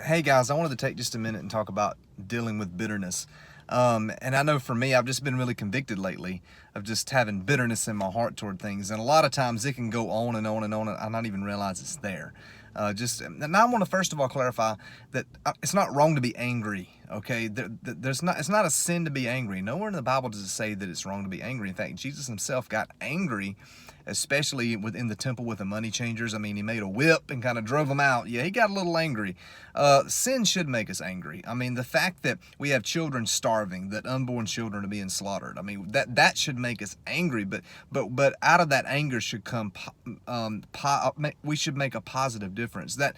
Hey guys, I wanted to take just a minute and talk about dealing with bitterness. And I know for me, I've just been really convicted lately of just having bitterness in my heart toward things. And a lot of times it can go on and on and on, and I not even realize it's there. And I want to first of all clarify that it's not wrong to be angry. Okay, it's not a sin to be angry. Nowhere in the Bible does it say that it's wrong to be angry. In fact, Jesus himself got angry, especially within the temple with the money changers. I mean, he made a whip and kind of drove them out. Yeah, he got a little angry. Sin should make us angry. I mean, the fact that we have children starving, that unborn children are being slaughtered. I mean, that should make us angry. But out of that anger should come. We should make a positive difference. That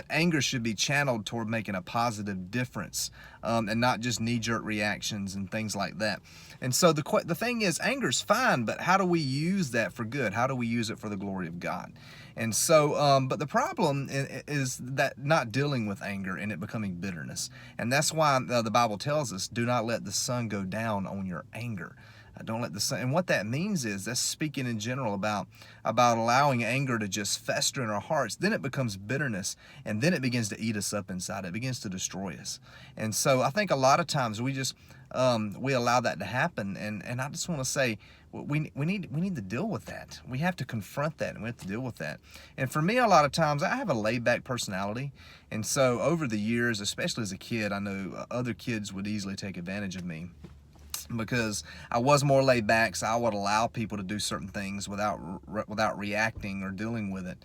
anger should be channeled toward making a positive difference, and not just knee-jerk reactions and things like that. And so the thing is, anger's fine, but how do we use that for good? How do we use it for the glory of God? And so, but the problem is that not dealing with anger and it becoming bitterness. And that's why the Bible tells us, do not let the sun go down on your anger. Don't let the sun. And what that means is that's speaking in general about allowing anger to just fester in our hearts. Then it becomes bitterness, and then it begins to eat us up inside. It begins to destroy us. And so I think a lot of times we allow that to happen. And I just want to say, we need to deal with that. We have to confront that, and we have to deal with that. And for me, a lot of times I have a laid back personality, and so over the years, especially as a kid, I know other kids would easily take advantage of me because I was more laid back, so I would allow people to do certain things without reacting or dealing with it.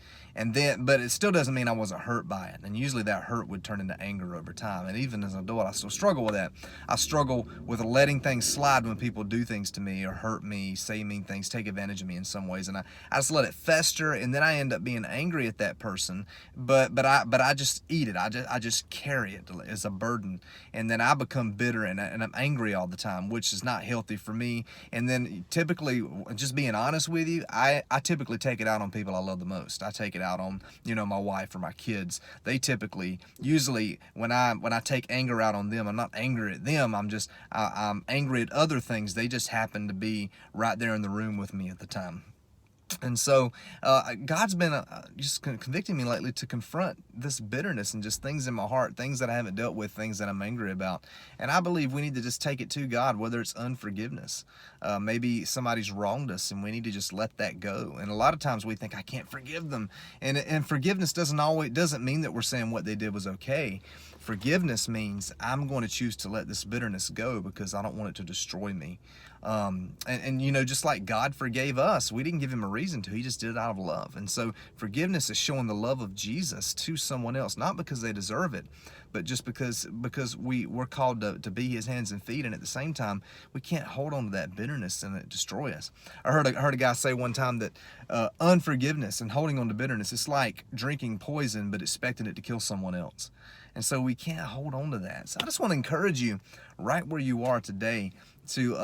But it still doesn't mean I wasn't hurt by it. And usually that hurt would turn into anger over time. And even as an adult, I still struggle with that. I struggle with letting things slide when people do things to me or hurt me, say mean things, take advantage of me in some ways, and I just let it fester, and then I end up being angry at that person. But I just eat it. I just carry it as a burden, and then I become bitter and I'm angry all the time, which is not healthy for me. And then typically, just being honest with you, I typically take it out on people I love the most. I take it out on, my wife or my kids. They usually when I take anger out on them, I'm not angry at them. I'm angry at other things. They just happen to be right there in the room with me at the time. And so God's been just convicting me lately to confront this bitterness and just things in my heart, things that I haven't dealt with, things that I'm angry about. And I believe we need to just take it to God, whether it's unforgiveness. Maybe somebody's wronged us and we need to just let that go. And a lot of times we think, I can't forgive them. And forgiveness doesn't mean that we're saying what they did was okay. Forgiveness means I'm going to choose to let this bitterness go because I don't want it to destroy me. Just like God forgave us, we didn't give him a reason to. He just did it out of love. And so forgiveness is showing the love of Jesus to someone else, not because they deserve it, but just because we're called to be his hands and feet. And at the same time, we can't hold on to that bitterness and it destroy us. I heard a guy say one time that unforgiveness and holding on to bitterness, it's like drinking poison but expecting it to kill someone else. And so we can't hold on to that. So I just want to encourage you right where you are today to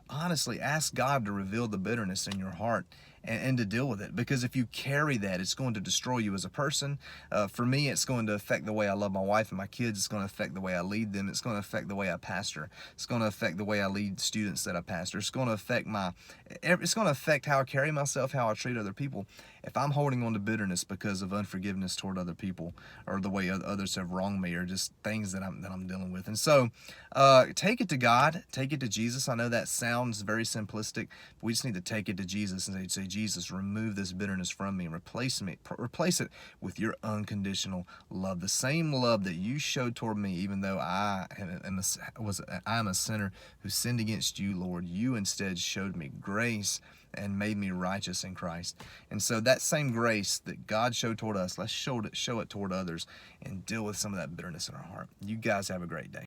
honestly ask God to reveal the bitterness in your heart and to deal with it. Because if you carry that, it's going to destroy you as a person. For me, it's going to affect the way I love my wife and my kids. It's going to affect the way I lead them. It's going to affect the way I pastor. It's going to affect the way I lead students that I pastor. It's going to affect how I carry myself, how I treat other people. If I'm holding on to bitterness because of unforgiveness toward other people or the way others have wronged me or just things that I'm dealing with. And so take it to God, take it to Jesus. I know that sounds very simplistic, but we just need to take it to Jesus and say, Jesus, remove this bitterness from me and replace it with your unconditional love. The same love that you showed toward me, even though I am a sinner who sinned against you, Lord. You instead showed me grace and made me righteous in Christ. And so that same grace that God showed toward us, let's show it toward others and deal with some of that bitterness in our heart. You guys have a great day.